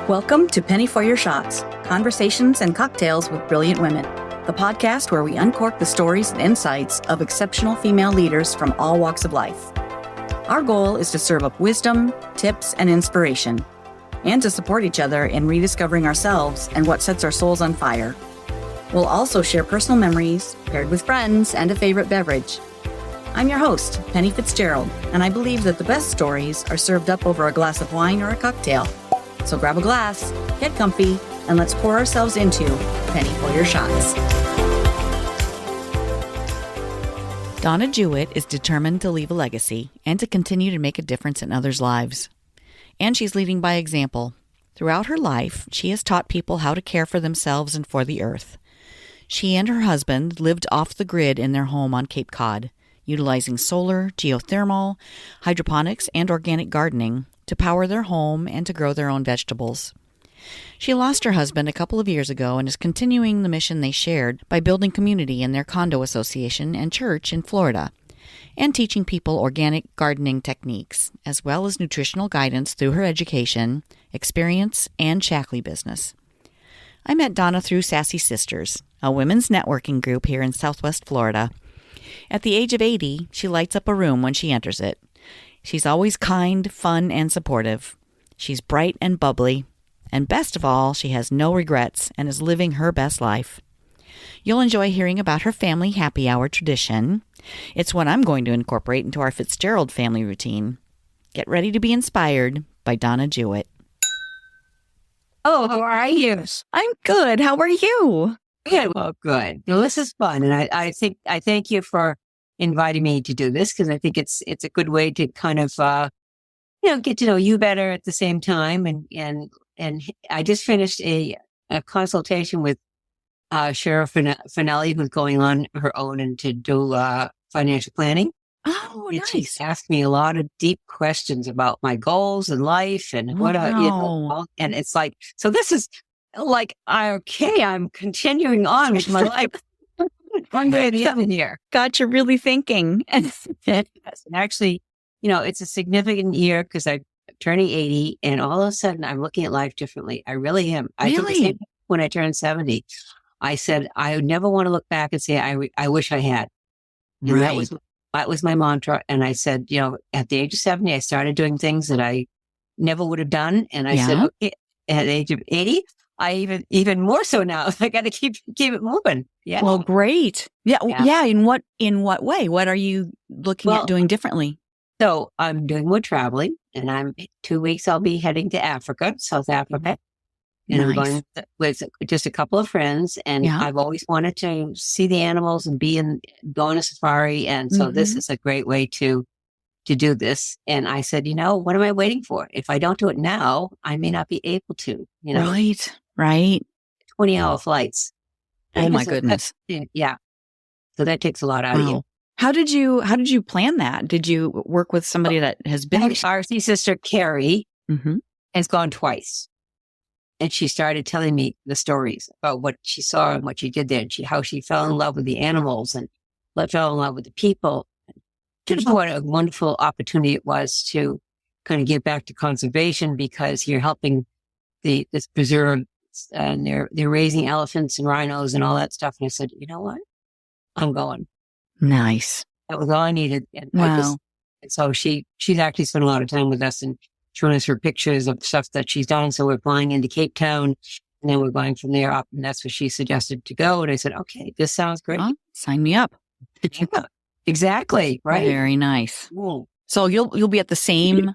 Welcome to Penny for Your Shots, conversations and cocktails with brilliant women, the podcast where we uncork the stories and insights of exceptional female leaders from all walks of life. Our goal is to serve up wisdom, tips, and inspiration, and to support each other in rediscovering ourselves and what sets our souls on fire. We'll also share personal memories, paired with friends and a favorite beverage. I'm your host, Penny Fitzgerald, and I believe that the best stories are served up over a glass of wine or a cocktail. So grab a glass, get comfy, and let's pour ourselves into Penny for Your Shots. Donna Jewett is determined to leave a legacy and to continue to make a difference in others' lives. And she's leading by example. Throughout her life, she has taught people how to care for themselves and for the earth. She and her husband lived off the grid in their home on Cape Cod, utilizing solar, geothermal, hydroponics, and organic gardening to power their home and to grow their own vegetables. She lost her husband a couple of years ago and is continuing the mission they shared by building community in their condo association and church in Florida, and teaching people organic gardening techniques, as well as nutritional guidance through her education, experience, and Shaklee business. I met Donna through Sassy Sisters, a women's networking group here in Southwest Florida. At the age of 80, she lights up a room when she enters it. She's always kind, fun, and supportive. She's bright and bubbly. And best of all, she has no regrets and is living her best life. You'll enjoy hearing about her family happy hour tradition. It's what I'm going to incorporate into our Fitzgerald family routine. Get ready to be inspired by Donna Jewett. Oh, how are you? I'm good. How are you? Good. Well, good. Well, this is fun, and I thank you for inviting me to do this because I think it's a good way to kind of get to know you better at the same time. And I just finished a consultation with Sheriff Finelli, who's going on her own and to do financial planning. Oh, and nice. She's asked me a lot of deep questions about my goals in life and and it's like, so this is like, I'm continuing on with my life. One way or the other here. Got you really thinking. Yes. And actually, it's a significant year because I'm turning 80 and all of a sudden I'm looking at life differently. I really am. I did the same thing when I turned 70. I said, I would never want to look back and say, I wish I had. And Right. that was my mantra. And I said, at the age of 70, I started doing things that I never would have done. And I said, okay, at the age of 80, I even more so now. I got to keep it moving. Yeah. Well, great. Yeah. In what way? What are you looking at doing differently? So I'm doing more traveling, and 2 weeks I'll be heading to Africa, South Africa. And I'm going with just a couple of friends. And I've always wanted to see the animals and go on a safari. And so this is a great way to do this. And I said, what am I waiting for? If I don't do it now, I may not be able to, Right. 20-hour flights. Oh my goodness. Yeah. So that takes a lot out of you. How did you plan that? Did you work with somebody that has been? Our sister, Carrie, has gone twice. And she started telling me the stories about what she saw and what she did there, and how she fell in love with the animals and fell in love with the people. Just what a wonderful opportunity it was to kind of give back to conservation because you're helping this preserve, and they're raising elephants and rhinos and all that stuff. And I said, you know what? I'm going. Nice. That was all I needed. And wow. So she's actually spent a lot of time with us and showing us her pictures of stuff that she's done. So we're flying into Cape Town, and then we're going from there up, and that's where she suggested to go. And I said, okay, this sounds great. Sign me up. Yeah, exactly. Right. Very nice. Cool. So you'll be at the same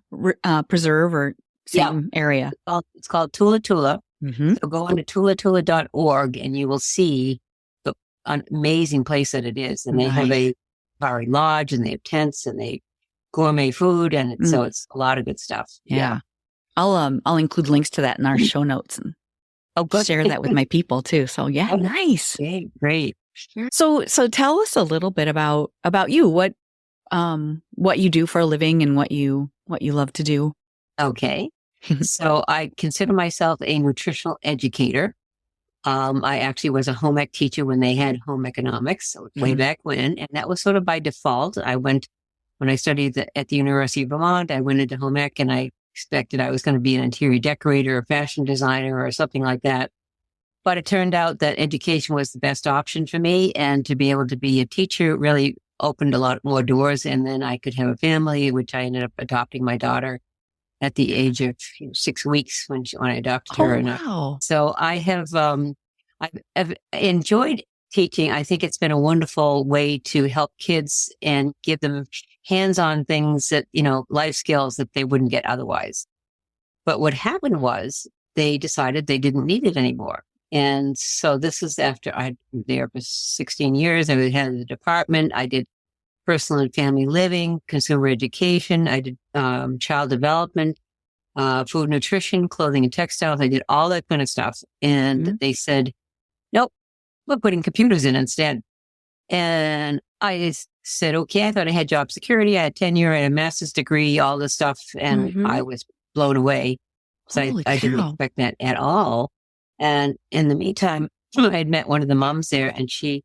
preserve or same area. It's called Tula Tula. Mm-hmm. So go on to tulatula.org and you will see the amazing place that it is. And they have a safari lodge, and they have tents, and they gourmet food, and so it's a lot of good stuff. Yeah. I'll include links to that in our show notes and share that with my people too. So nice. Okay, great. So tell us a little bit about you. What you do for a living and what you love to do. Okay. So I consider myself a nutritional educator. I actually was a home ec teacher when they had home economics way back when, and that was sort of by default. When I studied at the University of Vermont, I went into home ec, and I expected I was going to be an interior decorator or fashion designer or something like that. But it turned out that education was the best option for me. And to be able to be a teacher really opened a lot more doors. And then I could have a family, which I ended up adopting my daughter at the age of 6 weeks when I adopted her. Oh, wow. So I have, I've enjoyed teaching. I think it's been a wonderful way to help kids and give them hands-on things that, life skills that they wouldn't get otherwise. But what happened was they decided they didn't need it anymore. And so this is after I'd been there for 16 years. I was head of the department. I did personal and family living, consumer education. I did child development, food nutrition, clothing and textiles. I did all that kind of stuff. And they said, nope, we're putting computers in instead. And I said, okay, I thought I had job security. I had tenure, I had a master's degree, all this stuff. And I was blown away. So I didn't expect that at all. And in the meantime, I had met one of the moms there, and she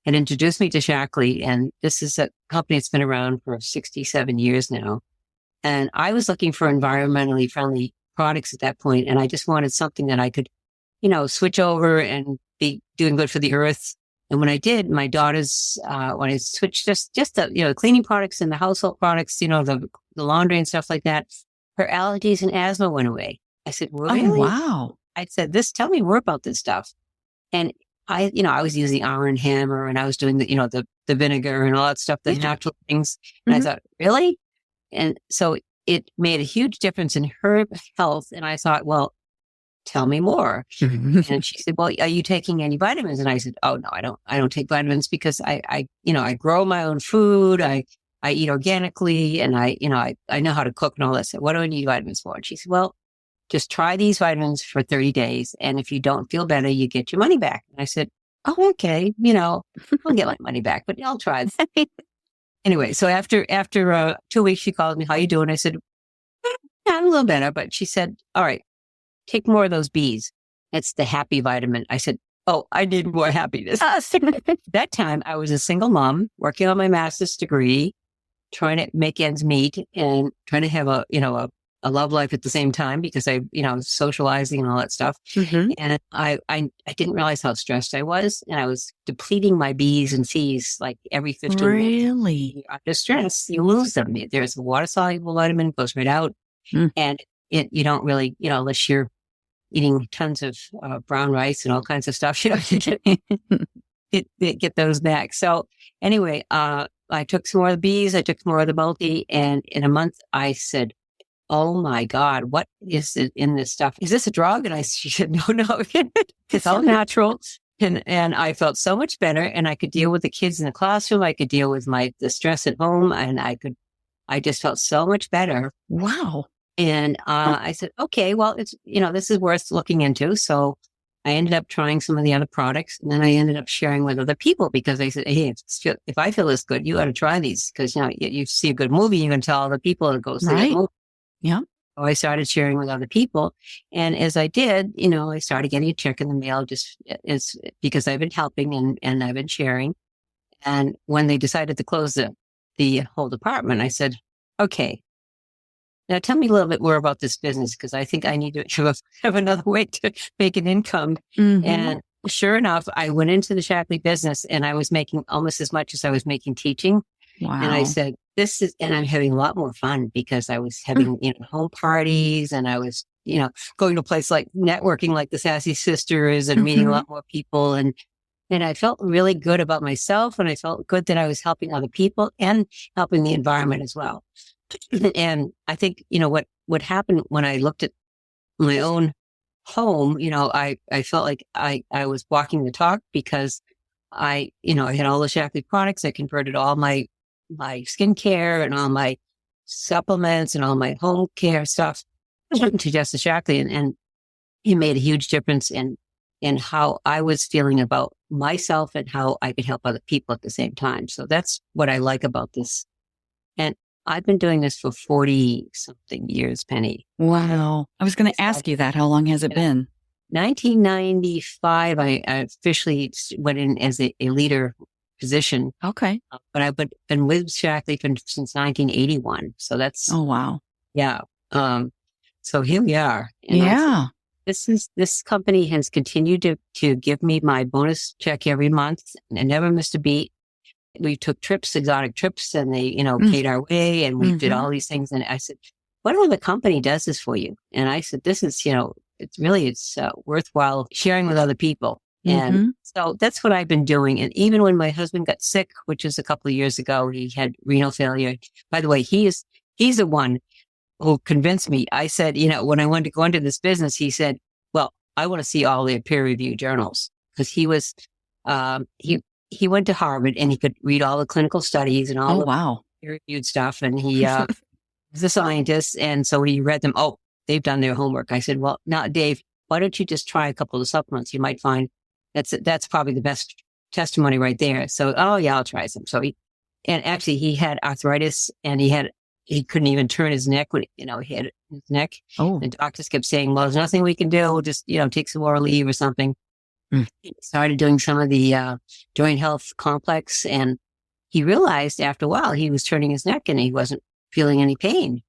had introduced me to Shaklee. And this is a company that's been around for 67 years now. And I was looking for environmentally friendly products at that point. And I just wanted something that I could, switch over and be doing good for the earth. And when I did, my daughters, when I switched just the, cleaning products and the household products, the laundry and stuff like that, her allergies and asthma went away. I said, really? Oh, wow. I said, tell me more about this stuff. And I was using Iron Hammer, and I was doing the vinegar and all that stuff, the natural things. And I thought, really? And so it made a huge difference in her health. And I thought, well, tell me more. And she said, well, are you taking any vitamins? And I said, oh no, I don't take vitamins because I grow my own food. I eat organically, and I know how to cook and all that. So what do I need vitamins for? And she said, well, just try these vitamins for 30 days. And if you don't feel better, you get your money back. And I said, oh, okay. I'll get my money back, but I'll try. Anyway, so after 2 weeks, she called me, how you doing? I said, I'm a little better, but she said, all right, take more of those bees. It's the happy vitamin. I said, oh, I need more happiness. That time I was a single mom working on my master's degree, trying to make ends meet and trying to have a love life at the same time because I was socializing and all that stuff. And I didn't realize how stressed I was. And I was depleting my B's and C's like every 15 minutes. Really? Under stress, you lose them. There's a water-soluble vitamin, goes right out. And you don't really, unless you're eating tons of brown rice and all kinds of stuff, get those back. So anyway, I took some more of the B's, I took some more of the multi, and in a month I said, oh my God, what is it in this stuff? Is this a drug? And she said, no, it's all natural. And I felt so much better, and I could deal with the kids in the classroom. I could deal with the stress at home, and I just felt so much better. Wow. And I said, okay, well, it's, this is worth looking into. So I ended up trying some of the other products, and then I ended up sharing with other people because I said, hey, if I feel this good, you got to try these because, you see a good movie, you're going to tell other people to go see that movie. Yeah. So I started sharing with other people. And as I did, I started getting a check in the mail just as because I've been helping and I've been sharing. And when they decided to close the whole department, I said, okay, now tell me a little bit more about this business because I think I need to have another way to make an income. And sure enough, I went into the Shaklee business and I was making almost as much as I was making teaching. Wow. And I said, and I'm having a lot more fun because I was having, home parties, and I was, going to a place like networking, like the Sassy Sisters, and meeting a lot more people. And I felt really good about myself, and I felt good that I was helping other people and helping the environment as well. And I think, what happened when I looked at my own home, I felt like I was walking the talk because I had all the Shaklee products. I converted all my skincare and all my supplements and all my home care stuff to just the Shaklee. And it made a huge difference in how I was feeling about myself and how I could help other people at the same time. So that's what I like about this. And I've been doing this for 40 something years, Penny. Wow. I was going to ask you that. How long has it been? 1995, I officially went in as a leader position. Okay. But I've been with Shaklee since 1981. So that's... Oh, wow. Yeah. So here we are. And Yeah. this company has continued to give me my bonus check every month and never missed a beat. We took trips, exotic trips, and they, paid our way, and we did all these things. And I said, what other company does this for you? And I said, this is, it's worthwhile sharing with other people. And so that's what I've been doing. And even when my husband got sick, which was a couple of years ago, he had renal failure. By the way, he's the one who convinced me. I said, when I wanted to go into this business, he said, well, I want to see all the peer reviewed journals, because he was, he went to Harvard and he could read all the clinical studies and all the peer reviewed stuff. And he was a scientist. And so he read them. Oh, they've done their homework. I said, well, now, Dave, why don't you just try a couple of supplements? You might find that's probably the best testimony right there. So, oh yeah, I'll try some. So he had arthritis, and he couldn't even turn his neck when, he had his neck. Oh. The doctors kept saying, well, there's nothing we can do. We'll just, take some more leave or something. He started doing some of the joint health complex, and he realized after a while he was turning his neck and he wasn't feeling any pain.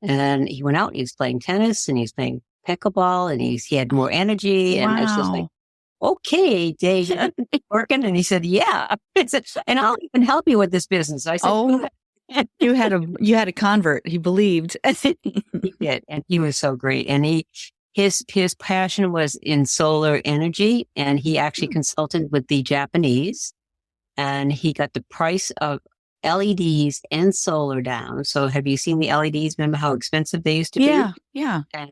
And he went out and he was playing tennis and he was playing pickleball, and he had more energy. And I was just like, okay, Dave, working? And he said, yeah. I said, and I'll even help you with this business. I said, you had a convert. He believed. He did. And he was so great. And his passion was in solar energy, and he actually consulted with the Japanese, and he got the price of LEDs and solar down. So have you seen the LEDs? Remember how expensive they used to be? Yeah. And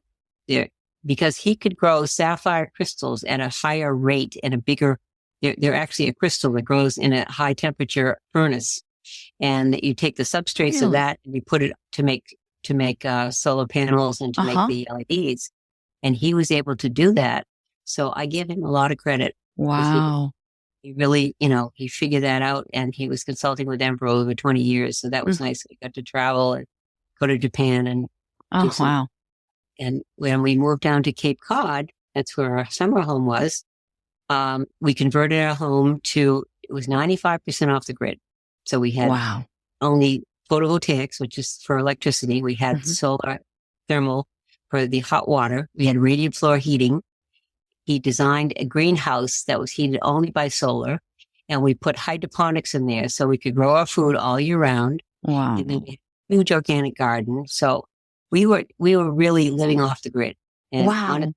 because he could grow sapphire crystals at a higher rate and a bigger, they're actually a crystal that grows in a high temperature furnace. And you take the substrates of that and you put it to make solar panels and to make the LEDs. And he was able to do that. So I give him a lot of credit. Wow. He really, he figured that out, and he was consulting with them for over 20 years. So that was nice. We got to travel and go to Japan and wow. And when we moved down to Cape Cod, that's where our summer home was. We converted our home it was 95% off the grid. So we had only photovoltaics, which is for electricity. We had solar thermal for the hot water. We had radiant floor heating. He designed a greenhouse that was heated only by solar, and we put hydroponics in there so we could grow our food all year round. Wow. And then we had a huge organic garden. So we were really living off the grid. And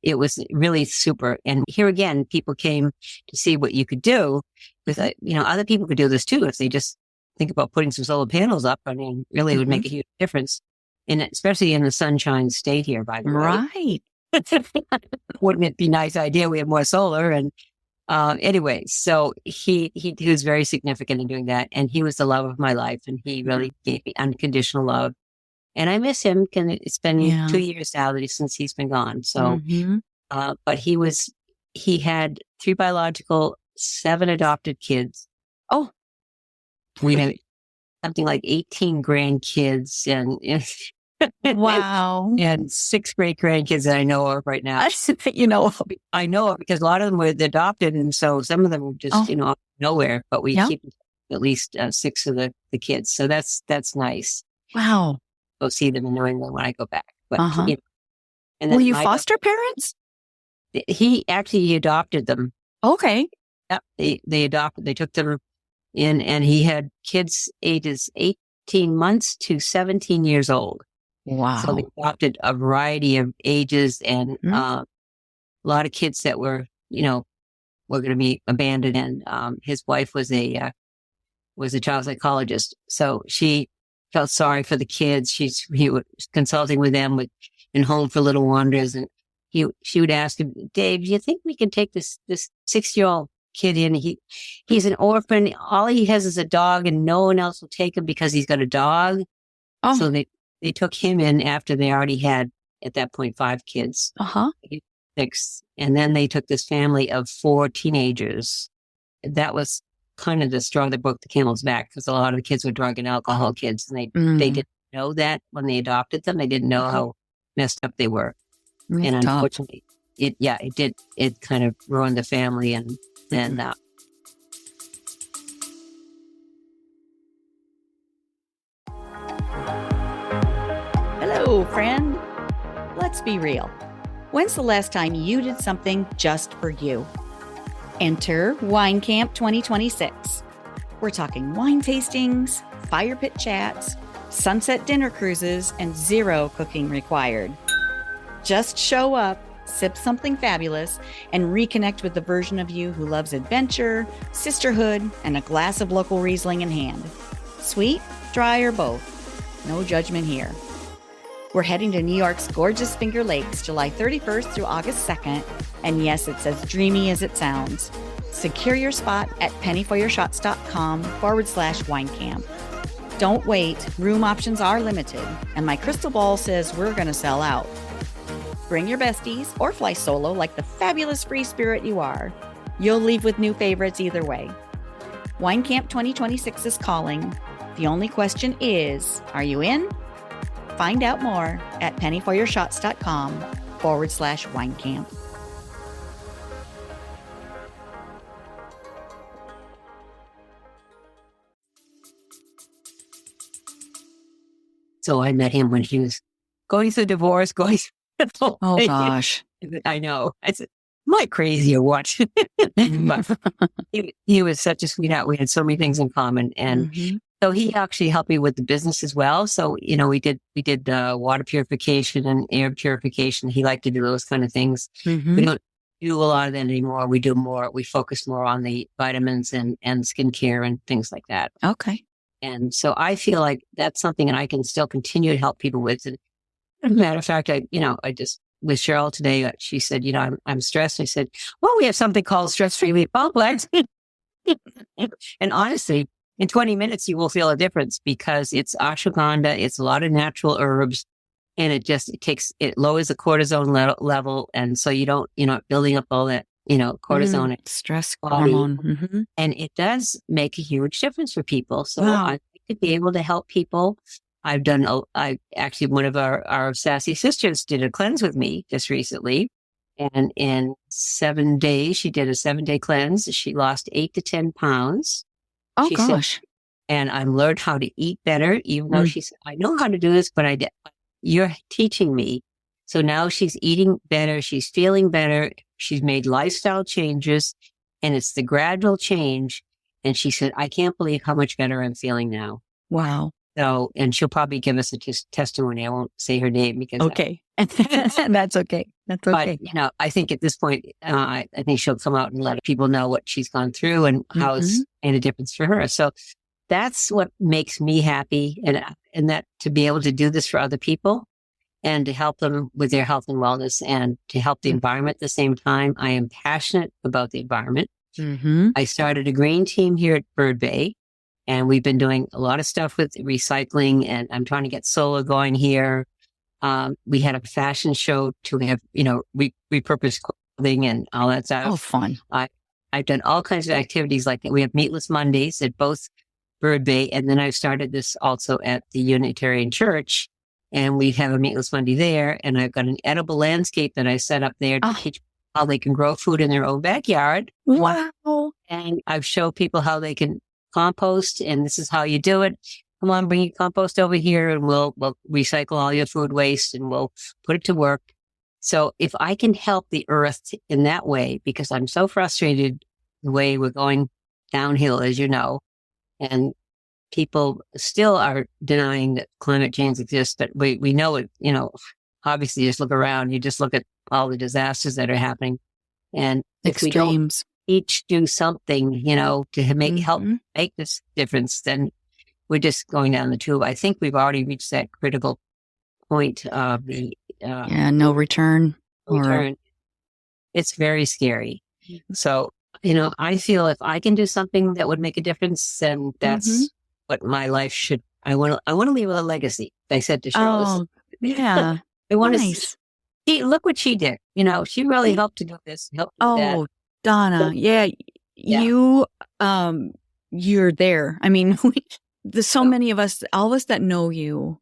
it was really super. And here again, people came to see what you could do, because, other people could do this too if they just think about putting some solar panels up. I mean, really it would make a huge difference. And especially in the Sunshine State here, by the way. Right. Wouldn't it be a nice idea? We have more solar. And anyway, so he was very significant in doing that. And he was the love of my life. And he really gave me unconditional love. And I miss him. It's been 2 years now since he's been gone. So, but he had 3 biological, 7 adopted kids. Oh, we had something like 18 grandkids and wow. And 6 great grandkids that I know of right now. I know of because a lot of them were adopted. And so some of them were just, nowhere, but we keep at least 6 of the kids. So that's nice. Wow. Go see them in New England when I go back. But, and were you foster parents? He adopted them. Okay. Yep. They took them in, and he had kids ages 18 months to 17 years old. Wow. So they adopted a variety of ages and a lot of kids that were going to be abandoned. And his wife was a child psychologist. So she felt sorry for the kids. He was consulting with them in Home for Little Wonders. And she would ask him, Dave, do you think we can take this 6-year-old kid in? He's an orphan. All he has is a dog, and no one else will take him because he's got a dog. Oh. So they took him in after they already had, at that point, 5 kids. 6. And then they took this family of 4 teenagers. That was kind of the straw that broke the camel's back, because a lot of the kids were drug and alcohol kids, and they didn't know that when they adopted them. They didn't know how messed up they were. That's and unfortunately, it kind of ruined the family. And then hello, friend. let's be real. When's the last time you did something just for you? Enter Wine Camp 2026. We're talking wine tastings, fire pit chats, sunset dinner cruises, and zero cooking required. Just show up, sip something fabulous, and reconnect with the version of you who loves adventure, sisterhood, and a glass of local Riesling in hand. Sweet, dry, or both. No judgment here. We're heading to New York's gorgeous Finger Lakes, July 31st through August 2nd. And yes, it's as dreamy as it sounds. Secure your spot at pennyforyourshots.com/wine camp. Don't wait. Room options are limited. And my crystal ball says we're going to sell out. Bring your besties or fly solo like the fabulous free spirit you are. You'll leave with new favorites either way. Wine Camp 2026 is calling. The only question is, are you in? Find out more at pennyforyourshots.com/wine camp. So I met him when he was going through divorce, Oh gosh. I know. I said, am I crazy or what? But he was such a sweetheart. We had so many things in common. And so he actually helped me with the business as well. So, we did water purification and air purification. He liked to do those kind of things. We don't do a lot of that anymore. We focus more on the vitamins and skincare and things like that. Okay. And so I feel like that's something that I can still continue to help people with. And as a matter of fact, I just, with Cheryl today, she said, I'm stressed. I said, well, we have something called stress relief complex. And honestly, in 20 minutes, you will feel a difference because it's ashwagandha. It's a lot of natural herbs, and it lowers the cortisone level. And so you're not building up all that, cortisone. Stress hormone. And it does make a huge difference for people. So Wow. I like to be able to help people. One of our Sassy Sisters did a cleanse with me just recently. And in 7 days, she did a 7-day cleanse. She lost 8 to 10 pounds. Oh, She gosh. said, and I learned how to eat better, even though she said, I know how to do this, but you're teaching me. So now she's eating better. She's feeling better. She's made lifestyle changes, and it's the gradual change. And she said, I can't believe how much better I'm feeling now. Wow. So, and she'll probably give us a testimony. I won't say her name because. Okay. That's okay. That's okay. But, I think at this point, I think she'll come out and let people know what she's gone through and how it's made a difference for her. So that's what makes me happy. And that to be able to do this for other people and to help them with their health and wellness and to help the environment at the same time. I am passionate about the environment. I started a green team here at Bird Bay, and we've been doing a lot of stuff with recycling, and I'm trying to get solar going here. We had a fashion show to have, repurposed clothing and all that stuff. Oh, fun. I've done all kinds of activities like that. We have Meatless Mondays at both Bird Bay, and then I've started this also at the Unitarian Church, and we have a Meatless Monday there, and I've got an edible landscape that I set up there to teach how they can grow food in their own backyard. Wow. And I've showed people how they can compost, and this is how you do it. Come on, bring your compost over here, and we'll recycle all your food waste, and we'll put it to work. So if I can help the earth in that way, because I'm so frustrated the way we're going downhill, as you know, and people still are denying that climate change exists, but we know it, obviously just look around, you just look at all the disasters that are happening. And if we don't each do something, to help make this difference, then we're just going down the tube. I think we've already reached that critical point of the no return. It's very scary. So, I feel if I can do something that would make a difference, then that's what my life should. I want to leave a legacy. I said to Cheryl. Oh, yeah. I want to look what she did. She really helped to do this. Helped with that. Donna. Yeah. You're there. I mean, there's so many of us, all of us that know you,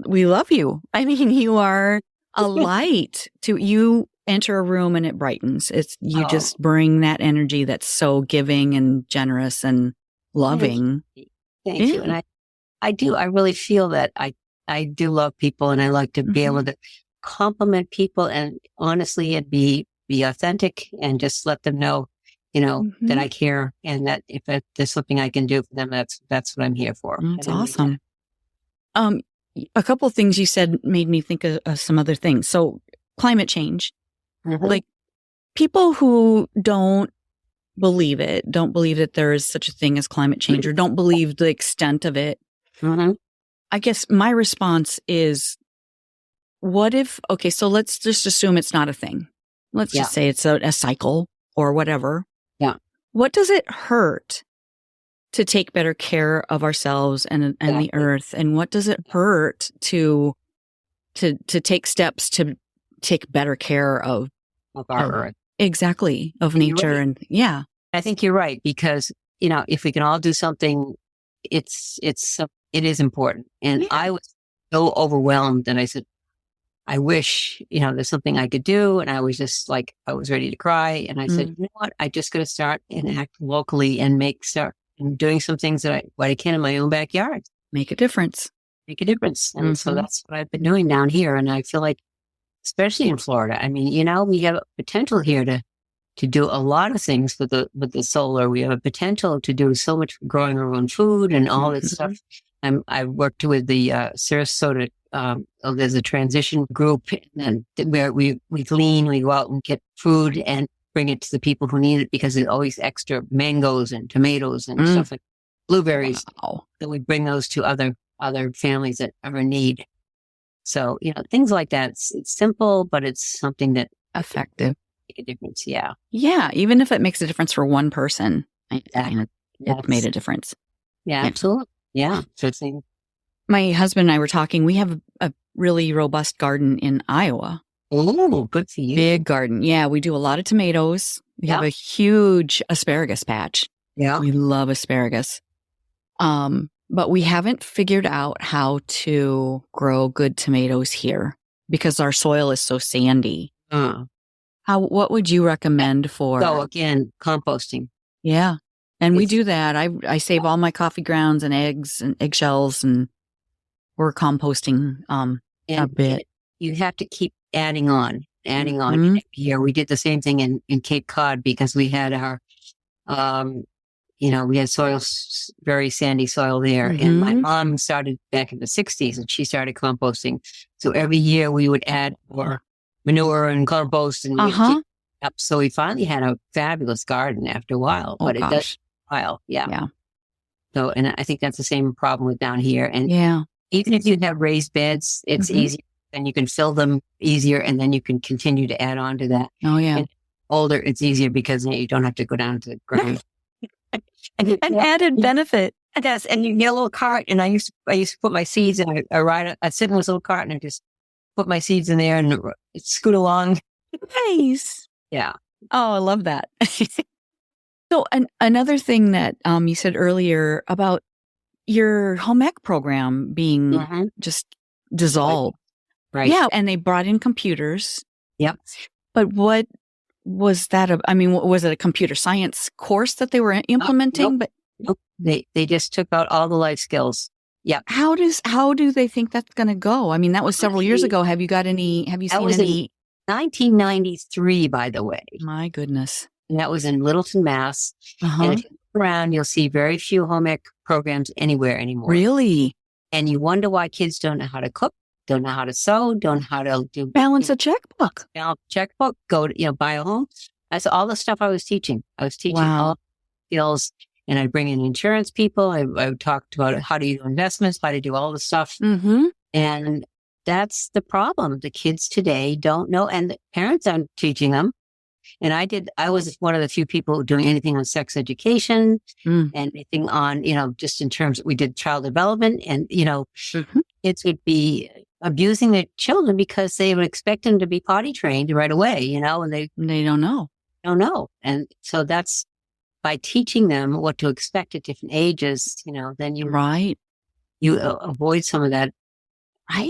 we love you. I mean, you are a light to you. Enter a room and it brightens. You just bring that energy that's so giving and generous and loving. Thank you. And I do. I really feel that I do love people, and I like to be able to compliment people and honestly, and be authentic and just let them know, that I care and that if there's something I can do for them, that's what I'm here for. That's awesome. A couple of things you said made me think of some other things. So climate change, like people who don't believe that there is such a thing as climate change or don't believe the extent of it. I guess my response is, what if, okay, so let's just assume it's not a thing. Let's just say it's a cycle or whatever. Yeah. What does it hurt to take better care of ourselves and the earth? And what does it hurt to take steps to take better care of our earth? Exactly. Of nature. Right. And yeah. I think you're right because, if we can all do something, it is important. And I was so overwhelmed and I said, I wish, there's something I could do. And I was just like, I was ready to cry. And I said, you know what? I just got to start and act locally and start doing some things that I can in my own backyard. Make a difference. And so that's what I've been doing down here. And I feel like, especially in Florida, I mean, we have a potential here to do a lot of things with the solar. We have a potential to do so much growing our own food and all this stuff. I worked with the Sarasota. There's a transition group, and where we glean, we go out and get food and bring it to the people who need it because there's always extra mangoes and tomatoes and stuff like blueberries. Wow. So we bring those to other families that are in need. So things like that. It's simple, but it's something that effective. Make a difference. Yeah. Yeah. Even if it makes a difference for one person, it made a difference. Yeah, absolutely. Yeah. So my husband and I were talking. We have a really robust garden in Iowa. Oh, good for you. Big garden. Yeah. We do a lot of tomatoes. We have a huge asparagus patch. Yeah. We love asparagus. But we haven't figured out how to grow good tomatoes here because our soil is so sandy. What would you recommend for? So again, composting. Yeah. And we do that. I save all my coffee grounds and eggs and eggshells, and we're composting a bit. You have to keep adding on. Every year. We did the same thing in Cape Cod because we had our, we had very sandy soil there. And my mom started back in the 60s and she started composting. So every year we would add more manure and compost and we'd keep up. So we finally had a fabulous garden after a while, but it does take a while. Yeah. Yeah. So, and I think that's the same problem with down here. And even if you have raised beds, it's easier. Then you can fill them easier and then you can continue to add on to that. Oh, yeah. And older, it's easier because you don't have to go down to the ground. An added benefit. And you get a little cart, and I used to put my seeds in. I'd sit in this little cart and I just put my seeds in there and scoot along. Nice. Yeah. Oh, I love that. So another thing that you said earlier about your home ec program being just dissolved. Right. Yeah. And they brought in computers. Yep. But what was that? Was it a computer science course that they were implementing? Nope. They just took out all the life skills. Yeah. How do they think that's going to go? I mean, that was several years ago. Have you seen any? 1993, by the way. My goodness. And that was in Littleton, Mass. And if you look around, you'll see very few home ec programs anywhere anymore. Really? And you wonder why kids don't know how to cook, don't know how to sew, don't know how to do balance a checkbook. Go to, buy a home. That's all the stuff I was teaching. I was teaching all skills, and I'd bring in insurance people. I talked about how to do investments, how to do all the stuff. And that's the problem. The kids today don't know, and the parents aren't teaching them. And I was one of the few people doing anything on sex education and anything on, just in terms, we did child development and, kids would be abusing their children because they would expect them to be potty trained right away, and they don't know. And so that's by teaching them what to expect at different ages, then you avoid some of that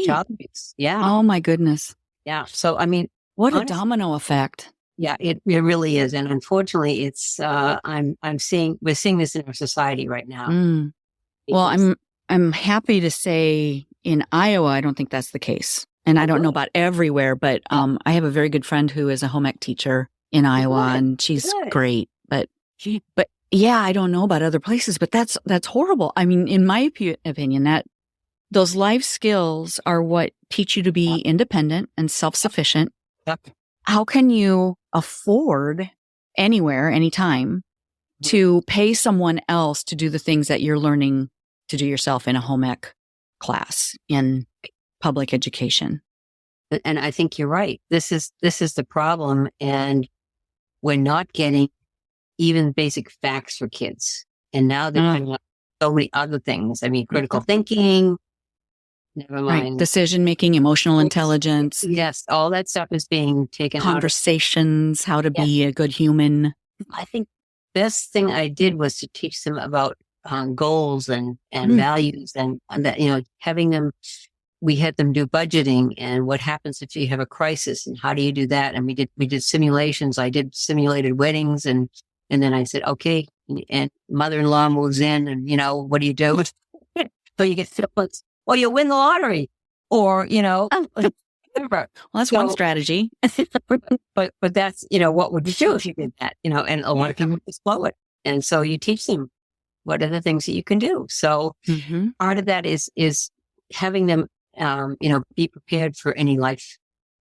child abuse. Yeah. Oh my goodness. Yeah. So, I mean, what a domino effect. Yeah, it really is. And unfortunately it's, we're seeing this in our society right now. Well, I'm happy to say in Iowa, I don't think that's the case. And I don't know about everywhere, but I have a very good friend who is a home ec teacher in Iowa, and she's great. But yeah, I don't know about other places, but that's horrible. I mean, in my opinion, that those life skills are what teach you to be independent and self-sufficient. Yep. How can you afford anywhere, anytime, to pay someone else to do the things that you're learning to do yourself in a home ec class in public education? And I think you're right. This is the problem. And we're not getting even basic facts for kids. And now they're putting up so many other things. I mean, critical thinking, never mind. Right. Decision making, emotional intelligence. Yes. All that stuff is being taken Conversations, how to be a good human. I think best thing I did was to teach them about goals and values and that, having them, we had them do budgeting and what happens if you have a crisis and how do you do that? And we did simulations. I did simulated weddings and then I said, okay. And mother-in-law moves in and, what do you do? So you get triplets. Well, you win the lottery or, whatever. Well, that's one strategy. but that's, what would you do if you did that? And a lot of people just blow it. And so you teach them what are the things that you can do. So part of that is having them, be prepared for any life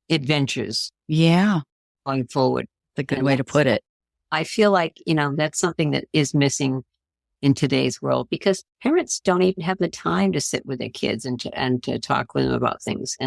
adventures. Yeah. Going forward. That's a good way to put it. I feel like, that's something that is missing in today's world because parents don't even have the time to sit with their kids and to talk with them about things.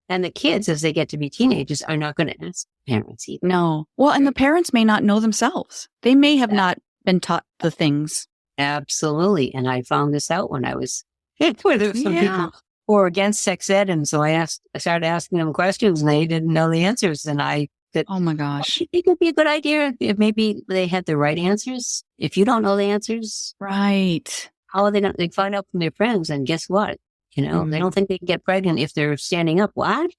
And the kids, as they get to be teenagers, are not going to ask parents either. No. Well, and the parents may not know themselves. They may have not been taught the things. Absolutely. And I found this out when I was with some people who were against sex ed. And so I started asking them questions and they didn't know the answers. And I said, oh my gosh, it could be a good idea if maybe they had the right answers. If you don't know the answers, right. How are they going to find out from their friends? And guess what? They don't think they can get pregnant if they're standing up. What?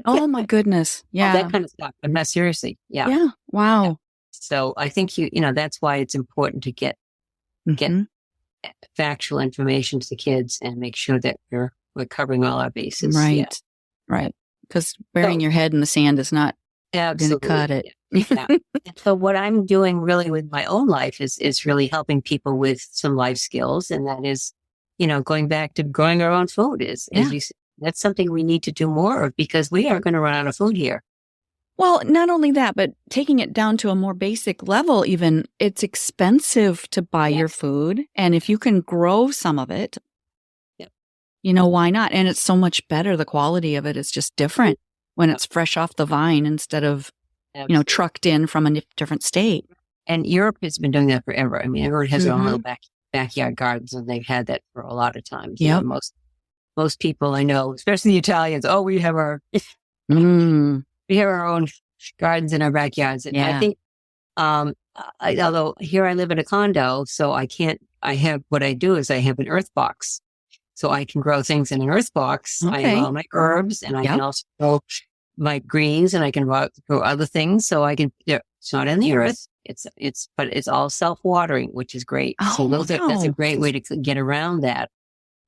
Oh my goodness. Yeah. That kind of stuff. But not seriously. Yeah. Yeah. Wow. Yeah. So I think that's why it's important to get factual information to the kids and make sure that we're covering all our bases. Right. Yeah. Right. Because burying your head in the sand is not going to cut it. Yeah. So what I'm doing really with my own life is really helping people with some life skills. And that is, going back to growing our own food as you said, that's something we need to do more of because we are going to run out of food here. Well, not only that, but taking it down to a more basic level, even it's expensive to buy your food. And if you can grow some of it, why not? And it's so much better. The quality of it is just different when it's fresh off the vine instead of, trucked in from a different state. And Europe has been doing that forever. I mean, everyone has their own little backyard gardens and they've had that for a lot of times. Yeah. Most people I know, especially the Italians, we have our own gardens in our backyards. And I think, although here I live in a condo, so what I do is I have an earth box. So I can grow things in an earth box. Okay. I have all my herbs and I can also grow my greens and I can grow other things. So I can, it's not in the earth. But it's all self-watering, which is great. So that's a great way to get around that.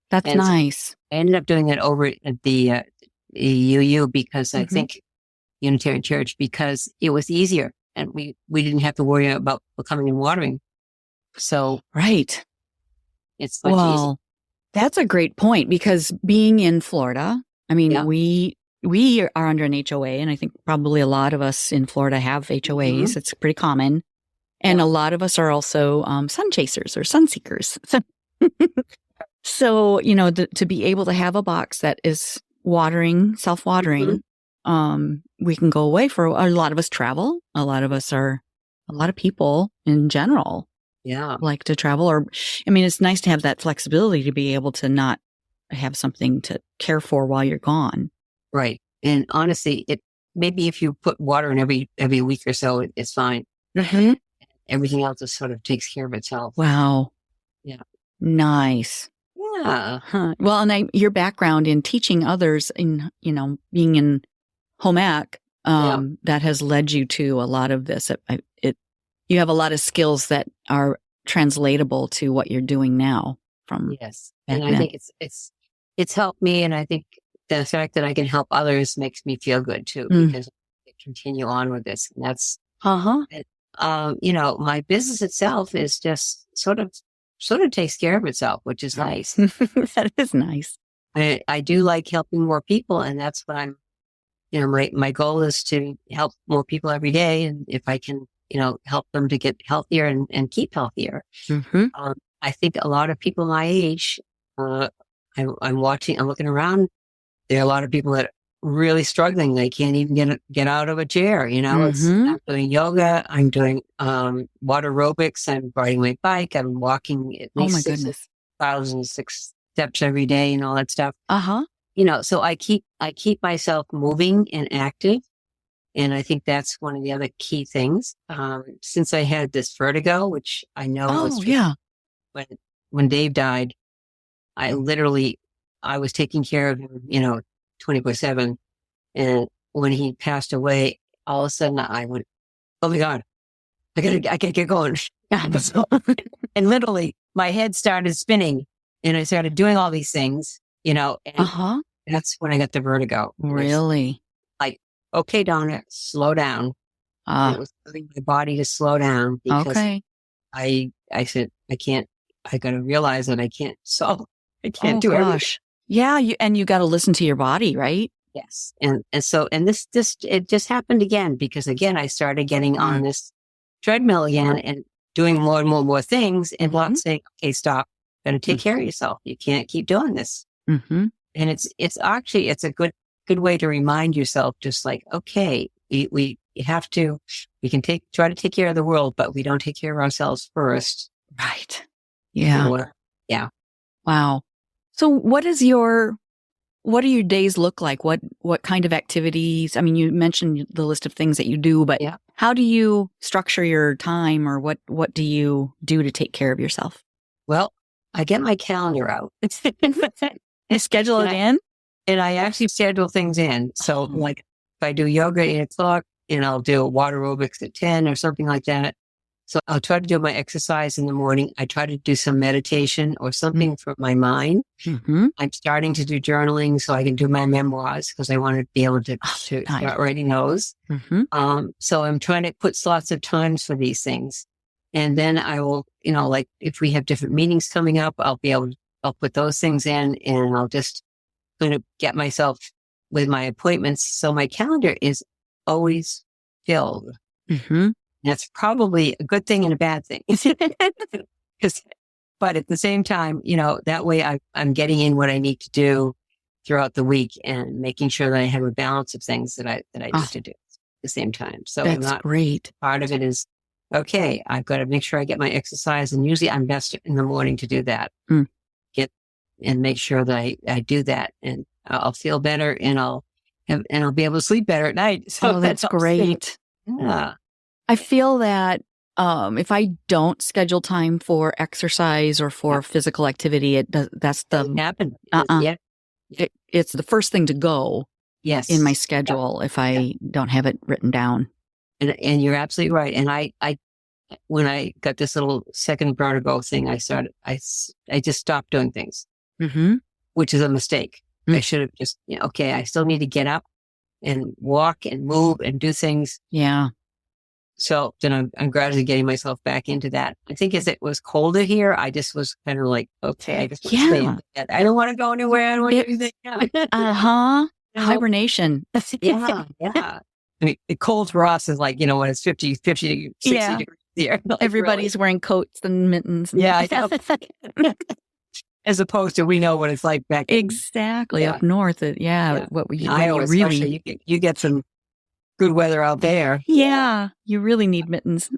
That's nice. I ended up doing that over at the UU because I think Unitarian Church, because it was easier and we didn't have to worry about coming and watering. So, right. It's much easier. That's a great point because being in Florida, I mean, we are under an HOA and I think probably a lot of us in Florida have HOAs. It's pretty common. And a lot of us are also sun chasers or sun seekers. So, to be able to have a box that is self-watering, we can go away for a lot of us travel. A lot of people in general like to travel it's nice to have that flexibility to be able to not have something to care for while you're gone. Right. And honestly, maybe if you put water in every week or so, it's fine. Mm-hmm. Everything else just sort of takes care of itself. Wow. Yeah. Nice. Yeah. Huh. Well, and your background in teaching others in, being in home ec, that has led you to a lot of this. You have a lot of skills that are translatable to what you're doing now from yes. And I think it's helped me. And I think the fact that I can help others makes me feel good too, because I continue on with this. And that's, my business itself is just sort of takes care of itself, which is nice. That is nice. I do like helping more people, and that's what I'm, my goal is to help more people every day. And if I can, help them to get healthier and keep healthier. I think a lot of people my age, I'm looking around. There are a lot of people that are really struggling. They can't even get out of a chair. I'm doing yoga. I'm doing water aerobics. I'm riding my bike. I'm walking at least 6,006 steps every day and all that stuff. So I keep myself moving and active. And I think that's one of the other key things. Since I had this vertigo, which I know when Dave died, I was taking care of him, 24/7. And when he passed away, all of a sudden I went, oh my God, I gotta get going. And literally my head started spinning and I started doing all these things, and that's when I got the vertigo. Really? Like, okay, Donna, slow down. It was telling my body to slow down because I said, I got to realize that I can't do everything. Yeah. You got to listen to your body, right? Yes. And this, it just happened again, because again, I started getting on this treadmill again and doing more and more things and not saying, okay, stop, got to take care of yourself. You can't keep doing this. And it's actually a good way to remind yourself, just like, okay, we can try to take care of the world, but we don't take care of ourselves first. Right. Yeah. Yeah. Wow. So what do your days look like? What kind of activities? I mean, you mentioned the list of things that you do, but how do you structure your time, or what do you do to take care of yourself? Well, I get my calendar out. And schedule it in? And I actually schedule things in. So like if I do yoga at 8:00 and I'll do water aerobics at 10 or something like that. So I'll try to do my exercise in the morning. I try to do some meditation or something for my mind. I'm starting to do journaling so I can do my memoirs, because I want to be able to start writing those. So I'm trying to put slots of times for these things. And then I will, like if we have different meetings coming up, I'll put those things in, and I'll just kind of get myself with my appointments. So my calendar is always filled. That's probably a good thing and a bad thing. But at the same time, that way I'm getting in what I need to do throughout the week and making sure that I have a balance of things that I need to do at the same time. So that's great. Part of it is, okay, I've got to make sure I get my exercise, and usually I'm best in the morning to do that. And make sure that I do that, and I'll feel better, and I'll be able to sleep better at night. So that's great. Yeah. I feel that if I don't schedule time for exercise or for physical activity, that's the happen. It's the first thing to go. Yes. In my schedule if I don't have it written down. And you're absolutely right. And I when I got this little second vertigo thing, I just stopped doing things, which is a mistake. I should have just, I still need to get up and walk and move and do things. Yeah. So then I'm gradually getting myself back into that. I think as it was colder here, I just was kind of like, okay, I just want to stay in bed. I don't want to go anywhere. I don't want to do anything. Hibernation. Yeah. I mean, the cold for us is like, when it's 50, 60 degrees here. Like, everybody's wearing coats and mittens. Yeah. As opposed to, we know what it's like back exactly up north. What we Iowa, really you get some good weather out there. Yeah, you really need mittens.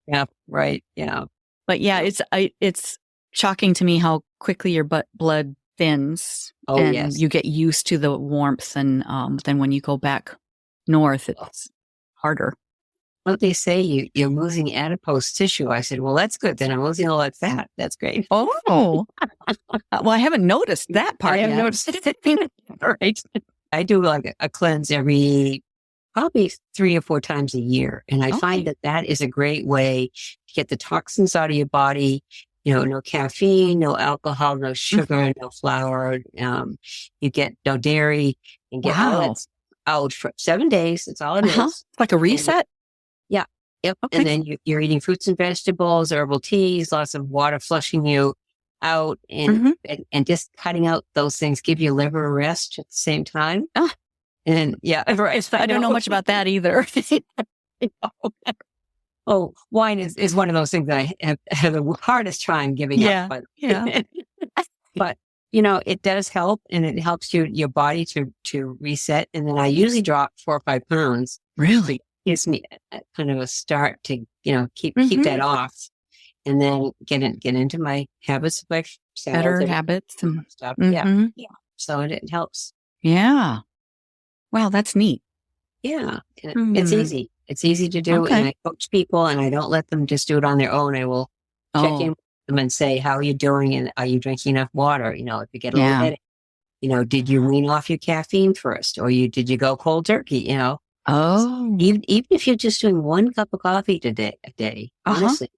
Yeah, right. Yeah, but it's shocking to me how quickly your blood thins. And you get used to the warmth, and then when you go back north, it's harder. Well, they say you're losing adipose tissue. I said, well, that's good. Then I'm losing all that fat. That's great. Oh, well, I haven't noticed that part yet. I haven't noticed it. All right. I do like a cleanse every probably 3 or 4 times a year. And I find that is a great way to get the toxins out of your body no caffeine, no alcohol, no sugar, no flour. You get no dairy and get all that out for 7 days. That's all it is. It's like a reset. Yeah. Yep. Okay. And then you're eating fruits and vegetables, herbal teas, lots of water flushing you out, and just cutting out those things give your liver a rest at the same time. And yeah, I don't know much about that either. Oh, wine is one of those things that I have the hardest time giving up. But, but it does help, and it helps your body to reset. And then I usually drop 4 or 5 pounds. Really? It gives me kind of a start to, keep that off, and then get into my habits of like better habits and stuff. Yeah. So it helps. Yeah. Wow, that's neat. Yeah. It's easy. It's easy to do. And I coach people, and I don't let them just do it on their own. I will check in with them and say, how are you doing? And are you drinking enough water? If you get a little headache, did you wean off your caffeine first, or did you go cold turkey? Even if you're just doing 1 cup of coffee a day, honestly,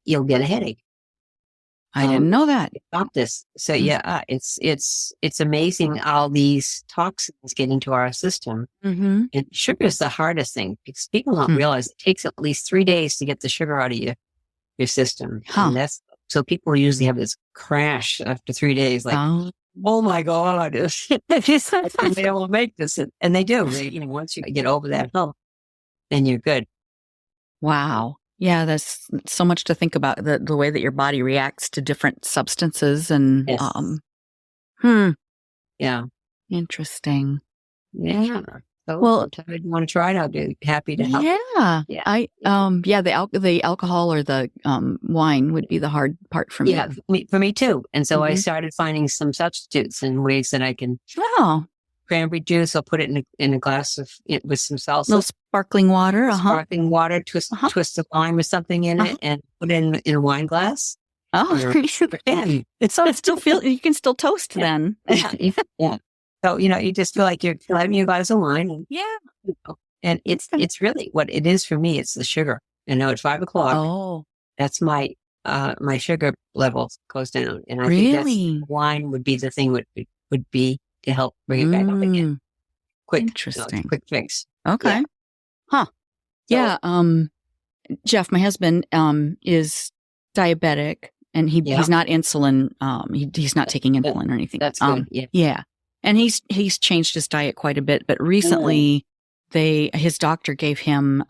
you'll get a headache. I didn't know that. Stop this. So it's amazing all these toxins get into our system. And sugar is the hardest thing, because people don't realize it takes at least 3 days to get the sugar out of your system. And so people usually have this crash after 3 days, like, oh my God, they will make this. And they do. Once you get over that hump, then you're good. Wow. Yeah, there's so much to think about, the way that your body reacts to different substances and Yeah. Interesting. Yeah. So if you want to try it, I'll be happy to help. Yeah. The alcohol or the wine would be the hard part for me. Yeah, for me too. And so I started finding some substitutes and ways that I can. Cranberry juice. I'll put it in a glass with some salsa. Little sparkling water. Sparkling water. Twist a lime or something in it, and put it in a wine glass. It's still you can still toast then. Yeah. So you just feel like you're having your glass of wine. And it's really what it is for me. It's the sugar. At 5 o'clock. That's my sugar level goes down, and I think wine would be the thing would be to help bring it back up again. Interesting. Quick fix. Okay. Yeah. Jeff, my husband, is diabetic, and he's not insulin. He's not taking insulin or anything. That's good. Yeah. And he's changed his diet quite a bit, but recently his doctor gave him,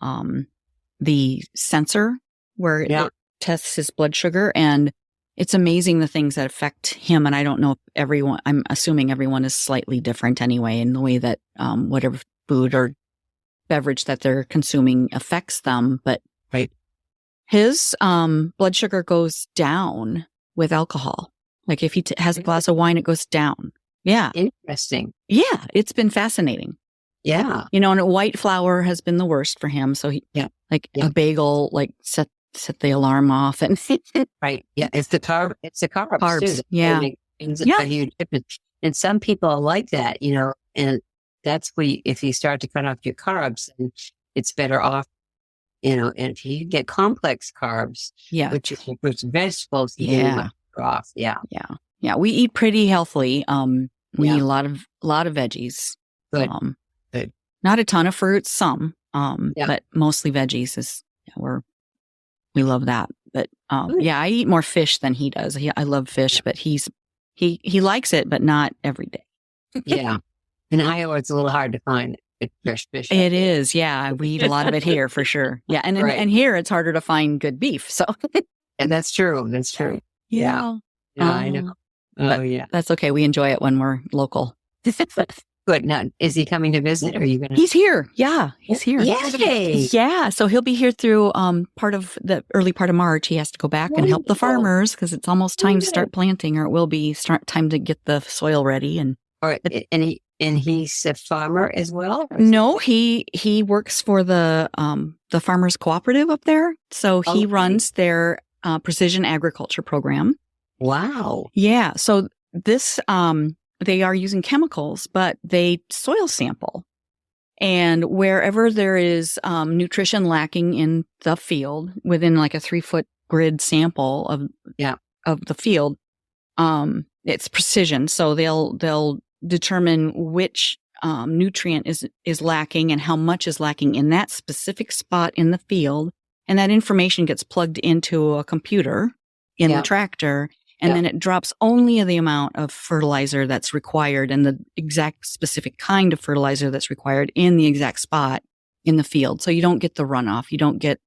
the sensor where it tests his blood sugar, and it's amazing the things that affect him. And I don't know if I'm assuming everyone is slightly different anyway in the way that whatever food or beverage that they're consuming affects them. But his blood sugar goes down with alcohol. Like if he has a glass of wine, it goes down. Yeah. Interesting. Yeah. It's been fascinating. Yeah. And white flour has been the worst for him. So a bagel, set the alarm off and Yeah. It's the carbs too. Yeah. It's a huge difference. And some people are like that, and that's where if you start to cut off your carbs, and it's better off, and if you get complex carbs, which is fruits and vegetables, you off. Yeah. We eat pretty healthily. We eat a lot of veggies. Good. Good. Not a ton of fruits, some, but mostly veggies we love that. But I eat more fish than he does. I love fish, but he likes it, but not every day. Yeah. In Iowa, it's a little hard to find fresh fish. It is. Yeah. We eat a lot of it here for sure. Yeah. And here it's harder to find good beef. So. And that's true. That's true. Yeah. I know. That's okay. We enjoy it when we're local. Good. Now, is he coming to visit, or are you going to? He's here. Yeah, he's here. Yay! Yeah, so he'll be here through part of the early part of March. He has to go back and help the farmers because it's almost time to start planting, or it will be time to get the soil ready. And he's a farmer as well? No, he works for the farmers cooperative up there. So he runs their precision agriculture program. Wow. Yeah. So this they are using chemicals, but they soil sample. And wherever there is nutrition lacking in the field within like a 3-foot grid sample of the field, it's precision. So they'll determine which nutrient is lacking and how much is lacking in that specific spot in the field. And that information gets plugged into a computer in the tractor. And then it drops only the amount of fertilizer that's required and the exact specific kind of fertilizer that's required in the exact spot in the field. So you don't get the runoff. You don't get,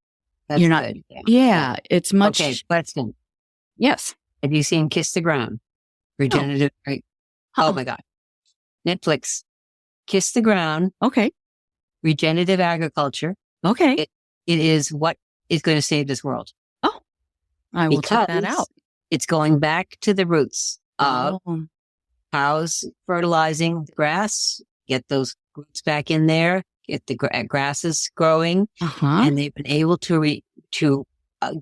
That's you're not, good. it's much. Okay, question. Yes. Have you seen Kiss the Ground? Regenerative. Right? Oh my God. Netflix. Kiss the Ground. Okay. Regenerative agriculture. Okay. It is what is going to save this world. Oh, I will check that out. It's going back to the roots of cows fertilizing the grass, get those roots back in there, get the grasses growing, and they've been able to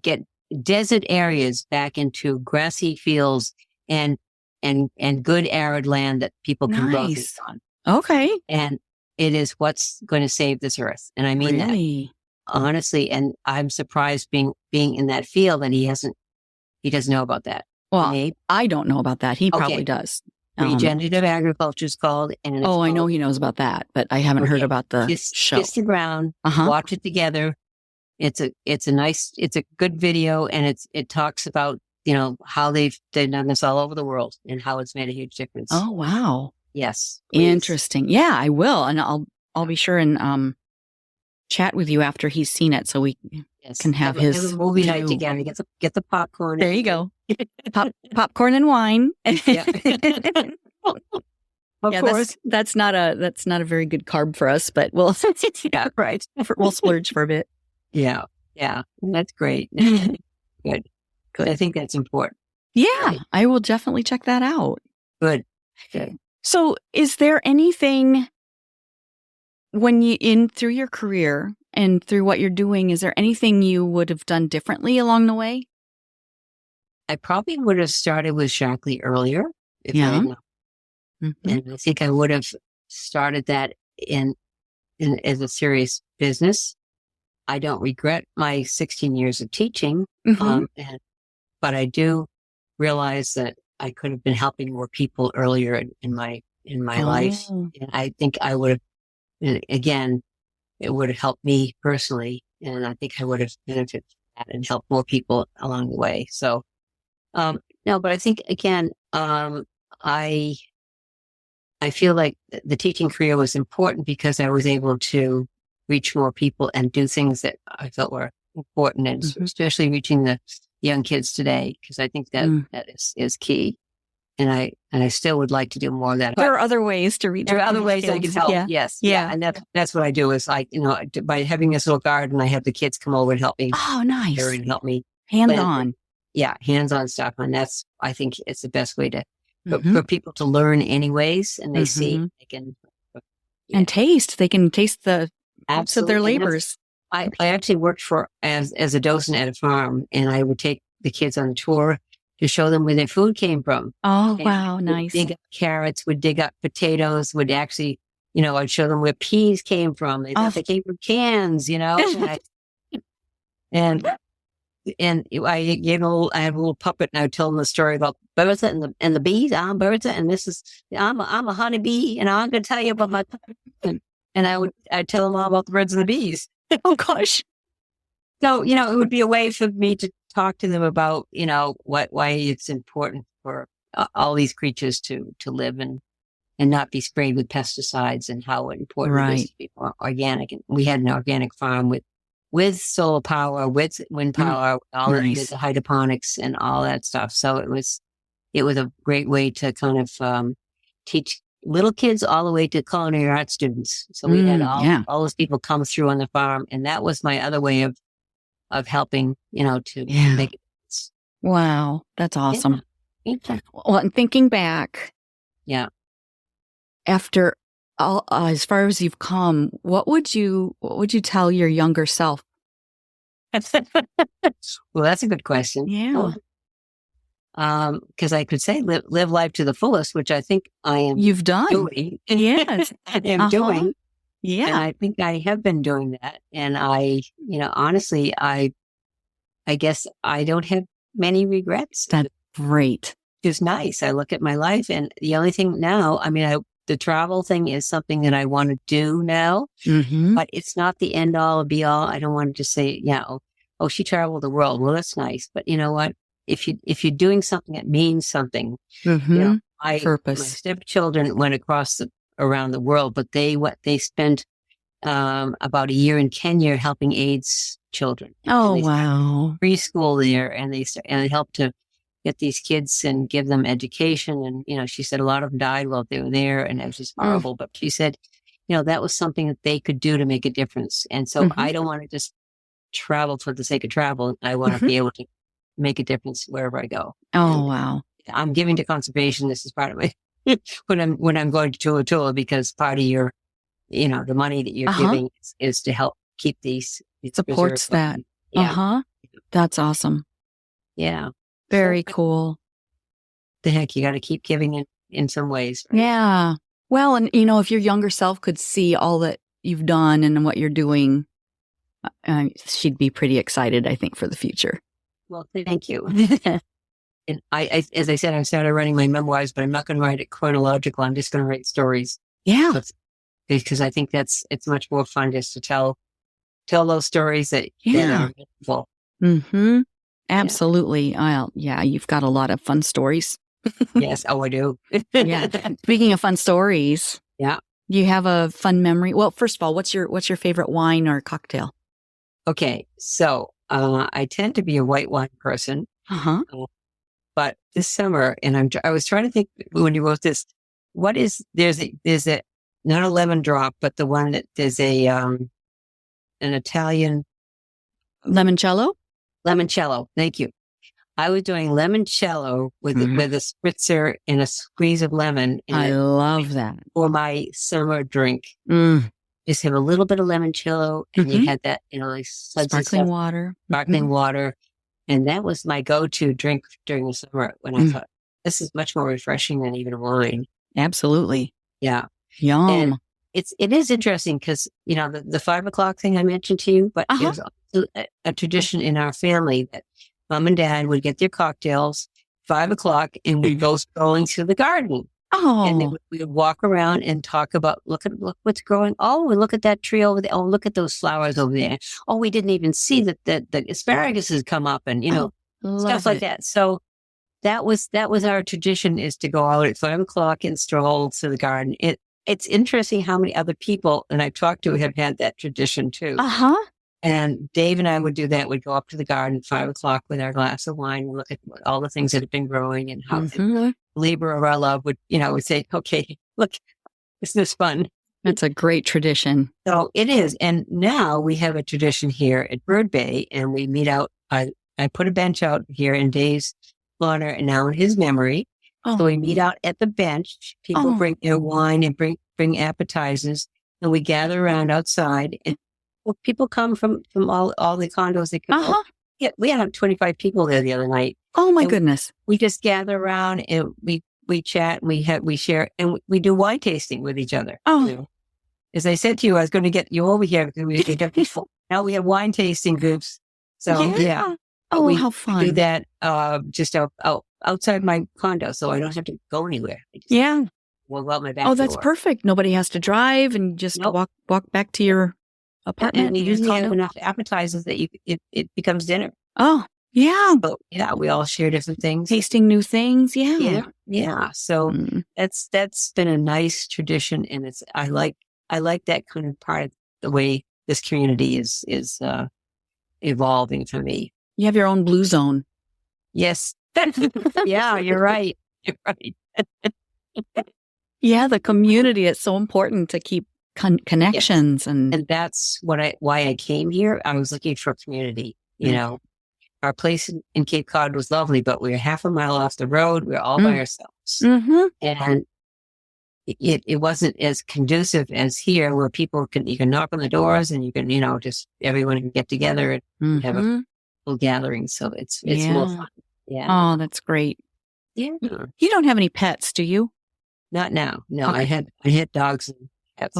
get desert areas back into grassy fields and good arid land that people can grow things on. Okay, and it is what's going to save this earth, and I mean that honestly. And I'm surprised being in that field that he doesn't know about that. Well, I don't know about that. He probably does. Regenerative agriculture is called. And I know he knows about that, but I haven't heard about the show. Kiss the Ground. Watch it together. It's a good video, and it talks about how they've done this all over the world and how it's made a huge difference. Oh wow! Yes, please. Interesting. Yeah, I will, and I'll be sure and chat with you after he's seen it, so we can have his a movie night together. Get the popcorn. There you go. Popcorn and wine. Of course, that's not a very good carb for us, but we'll we'll splurge for a bit. Yeah, that's great. Good. I think that's important. Yeah, I will definitely check that out. Good. So, is there anything when through your career and through what you're doing, is there anything you would have done differently along the way? I probably would have started with Shaklee earlier. If I had known. And I think I would have started that in as a serious business. I don't regret my 16 years of teaching, but I do realize that I could have been helping more people earlier in my life. And I think I would have, again, it would have helped me personally, and I think I would have benefited from that and helped more people along the way. So, no, but I think again, I feel like the teaching career was important because I was able to reach more people and do things that I felt were important, and especially reaching the young kids today, because I think that is key. And I still would like to do more of that. There are other ways to reach. There are other ways I can help. Yeah. Yes. Yeah. And that's what I do is by having this little garden, I have the kids come over and help me. Oh, nice. And help me. Hands-on. Yeah. Hands-on stuff. And I think it's the best way for people to learn anyways. And they see, they can. And taste. They can taste the fruits of their labors. I actually worked as a docent at a farm, and I would take the kids on a tour to show them where their food came from. Oh, and wow. Nice. Dig up carrots, would dig up potatoes, would actually, I'd show them where peas came from. They thought they came from cans, and I have a little puppet, and I would tell them the story about Bertha and the bees. I'm Bertha, and I'm a honeybee, and I'm going to tell you about my puppet. And I'd tell them all about the birds and the bees. Oh gosh. So, it would be a way for me to talk to them about, why it's important for all these creatures to live and not be sprayed with pesticides, and how important it is to be more organic. And we had an organic farm with solar power, with wind power, all the hydroponics and all that stuff. So it was a great way to kind of teach little kids all the way to culinary arts students. So we had all those people come through on the farm, and that was my other way of helping, to make it. Wow, that's awesome. Yeah. Well, and thinking back, after all, as far as you've come, what would you tell your younger self? Well, that's a good question. Yeah. Because I could say live life to the fullest, which I think I am. You've done. Doing. Yes. I am doing. Yeah. And I think I have been doing that. And I, honestly, I I guess I don't have many regrets. That's great. It's nice. I look at my life, and the only thing now, the travel thing is something that I want to do now, but it's not the end all or be all. I don't want to just say, oh, she traveled the world. Well, that's nice. But you know what? If you're doing something that means something, my stepchildren went around the world, but they spent about a year in Kenya helping AIDS children. Oh, wow. Preschool there, and they helped to get these kids and give them education. And, she said a lot of them died while they were there, and it was just horrible. But she said, that was something that they could do to make a difference. And so I don't want to just travel for the sake of travel. I want to be able to make a difference wherever I go. Oh, wow. I'm giving to conservation. This is part of my, when I'm going to Tula, because part of your, the money that you're giving is to help keep these. Supports that. Yeah. That's awesome. Yeah. Very cool. The heck, you got to keep giving in some ways. Right? Yeah. Well, and if your younger self could see all that you've done and what you're doing, she'd be pretty excited, I think, for the future. Well, thank you. And I, as I said, I started writing my memoirs, but I'm not going to write it chronological. I'm just going to write stories. Yeah. Because I think it's much more fun just to tell those stories that are meaningful. Mm-hmm. Absolutely. You've got a lot of fun stories. Yes. Oh, I do. Yeah. Speaking of fun stories. Yeah. You have a fun memory. Well, first of all, what's your favorite wine or cocktail? Okay. So, I tend to be a white wine person. But this summer, and I was trying to think when you wrote this, there's a, not a lemon drop, but the one that there's an Italian. Limoncello? Limoncello. Thank you. I was doing limoncello with a spritzer and a squeeze of lemon. I love that. For my summer drink. Just have a little bit of limoncello, and you had that, like sparkling water. Sparkling water. And that was my go-to drink during the summer when I thought, this is much more refreshing than even wine. Absolutely. Yeah. Yum. And it is interesting because, the 5 o'clock thing I mentioned to you, but there's also a tradition in our family that Mom and Dad would get their cocktails 5 o'clock and we'd go strolling through the garden. Oh. And then we would walk around and talk about, look what's growing. Oh, we look at that tree over there. Oh, look at those flowers over there. Oh, we didn't even see that the asparagus has come up and, stuff like that. So that was our tradition, is to go out at 5 o'clock and stroll through the garden. It's interesting how many other people, and I've talked to, have had that tradition too. And Dave and I would do that. We'd go up to the garden at 5 o'clock with our glass of wine and look at all the things that have been growing, and how the labor of our love would say, okay, look, isn't this fun? That's a great tradition. So it is. And now we have a tradition here at Bird Bay, and we meet out. I put a bench out here in Dave's honor and now in his memory. So we meet out at the bench. People bring their wine and bring appetizers, and we gather around outside. And people come from all the condos. They come. Yeah, we had 25 people there the other night. Oh my goodness! We just gather around and we chat and we share, and we do wine tasting with each other. As I said to you, I was going to get you over here because we get people. Now we have wine tasting groups. So yeah. Oh, how fun! We do that just outside my condo, so I don't have to go anywhere. We'll go out my back. Oh, that's perfect. Nobody has to drive, and just walk back to your apartment. And you usually have enough appetizers that it becomes dinner. Oh, yeah. So, we all share different things. Tasting new things. Yeah. So that's been a nice tradition, and I like that kind of part of the way this community is evolving for me. You have your own blue zone. Yes. Yeah, you're right. You're right. Yeah, the community is so important to keep connections. Yes. And that's why I came here. I was looking for a community. Our place in Cape Cod was lovely, but we were half a mile off the road. We were all by ourselves. And it wasn't as conducive as here, where you can knock on the doors and you can, just everyone can get together and have a full gathering. So it's more fun. Yeah. Oh, that's great. Yeah. You don't have any pets, do you? Not now. No, Okay. I had dogs and cats.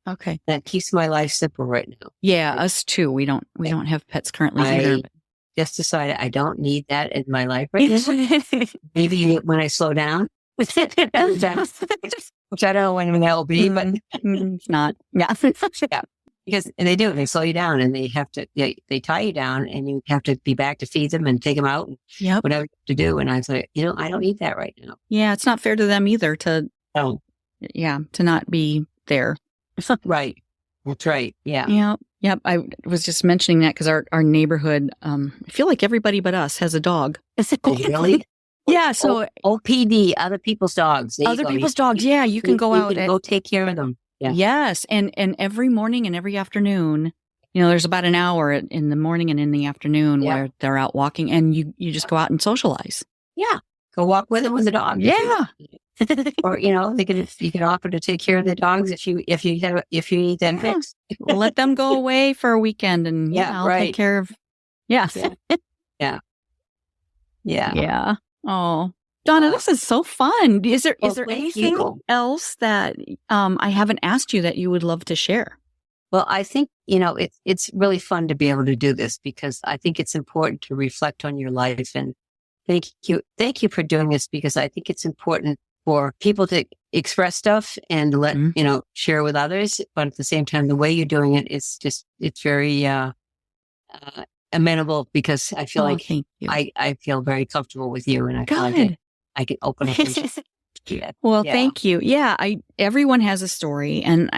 Okay. That keeps my life simple right now. Yeah, us too. We don't have pets currently either. just decided I don't need that in my life right now. Maybe when I slow down, which I don't know when that will be, but it's not. Yeah. yeah. Because they do, they slow you down and they have to, they tie you down and you have to be back to feed them and take them out and whatever you have to do. And I was like, I don't need that right now. Yeah. It's not fair to them either to not be there. Right. That's right. Yeah. Yeah. Yep. I was just mentioning that because our neighborhood, I feel like everybody but us has a dog. Oh, really? Yeah. So OPD, other people's dogs. Other people's dogs. Yeah. You can go out and go take care of them. Yeah. Yes. And every morning and every afternoon, there's about an hour in the morning and in the afternoon where they're out walking and you just go out and socialize. Yeah. Go walk with them with the dog. Yeah. Or, you can offer to take care of the dogs if you need them fixed. We'll let them go away for a weekend and I'll take care of. Yeah. Yeah. Yeah. Yeah. Oh, Donna, this is so fun. Is there anything else that I haven't asked you that you would love to share? Well, I think, it's really fun to be able to do this because I think it's important to reflect on your life. And thank you for doing this because I think it's important for people to express stuff and let, share with others. But at the same time, the way you're doing it is it's very amenable because I feel like I feel very comfortable with you and I feel like I can open up. Well, thank you. Yeah. Everyone has a story and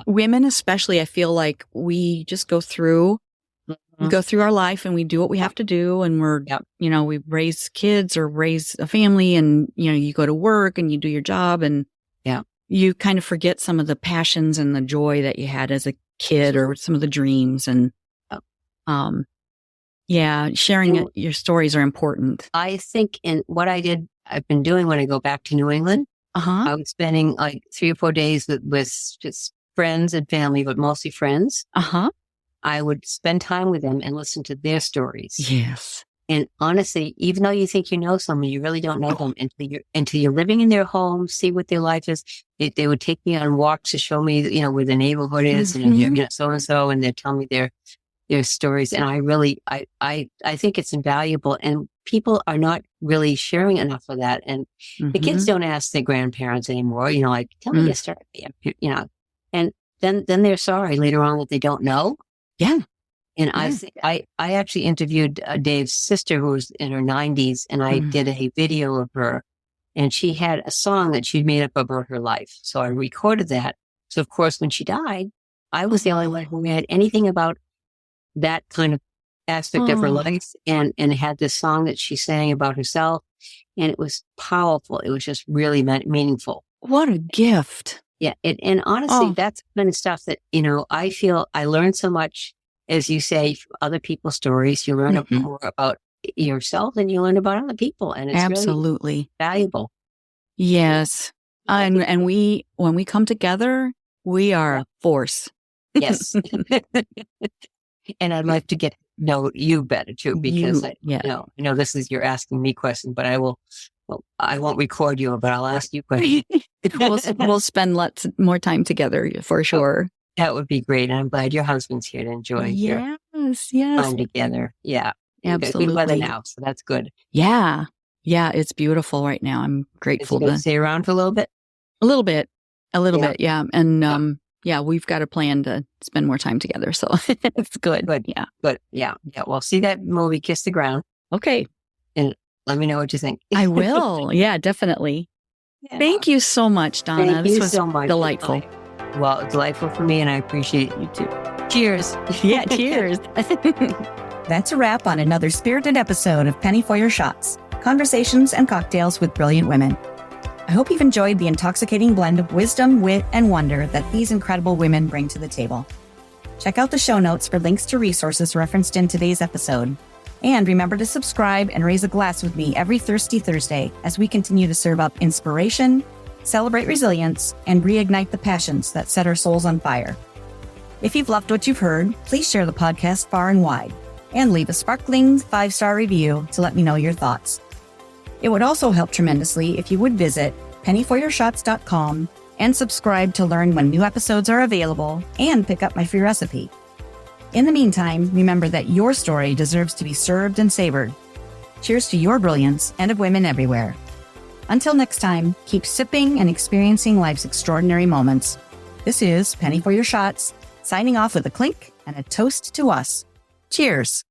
women especially, I feel like we just go through our life and we do what we have to do. And we're, we raise kids or raise a family and, you go to work and you do your job and you kind of forget some of the passions and the joy that you had as a kid or some of the dreams and, sharing your stories are important. I think in what I've been doing when I go back to New England, I'm spending like 3 or 4 days with just friends and family, but mostly friends. I would spend time with them and listen to their stories. Yes. And honestly, even though you think you know someone, you really don't know them until you're living in their home, see what their life is. They would take me on walks to show me, where the neighborhood is, and so-and-so, and they'd tell me their stories. And I really, I think it's invaluable. And people are not really sharing enough of that. And the kids don't ask their grandparents anymore, tell me your story, and then they're sorry later on that they don't know. Yeah. And I actually interviewed Dave's sister who was in her 90s and I did a video of her and she had a song that she'd made up about her life. So I recorded that. So of course, when she died, I was the only one who had anything about that kind of aspect of her life and had this song that she sang about herself. And it was powerful. It was just really meaningful. What a gift. Yeah. And honestly, that's the kind of stuff that, I feel I learned so much, as you say, from other people's stories. You learn more about yourself than you learn about other people. And it's absolutely really valuable. Yes. And when we come together, we are a force. Yes. And I'd like to get to know you better too, because I know this is, you're asking me questions, but I won't record you, but I'll ask you questions. We'll spend lots more time together for sure. That would be great. And I'm glad your husband's here to enjoy your time together. Yeah. Absolutely. Good weather now, so that's good. Yeah. Yeah. It's beautiful right now. I'm grateful to stay around for a little bit. A little bit. Yeah. And, we've got a plan to spend more time together. So it's good. Good. Yeah. Good. Yeah. Yeah. Well, see that movie, Kiss the Ground. Okay. And let me know what you think. I will. Yeah, definitely. Yeah. Thank you so much, Donna. This was so much. Delightful. Well, delightful for me, and I appreciate you too. Cheers. Yeah, cheers. That's a wrap on another spirited episode of Penny for Your Shots, conversations and cocktails with brilliant women. I hope you've enjoyed the intoxicating blend of wisdom, wit, and wonder that these incredible women bring to the table. Check out the show notes for links to resources referenced in today's episode. And remember to subscribe and raise a glass with me every Thirsty Thursday as we continue to serve up inspiration, celebrate resilience, and reignite the passions that set our souls on fire. If you've loved what you've heard, please share the podcast far and wide and leave a sparkling 5-star review to let me know your thoughts. It would also help tremendously if you would visit pennyforyourshots.com and subscribe to learn when new episodes are available and pick up my free recipe. In the meantime, remember that your story deserves to be served and savored. Cheers to your brilliance and of women everywhere. Until next time, keep sipping and experiencing life's extraordinary moments. This is Penny for Your Shots, signing off with a clink and a toast to us. Cheers.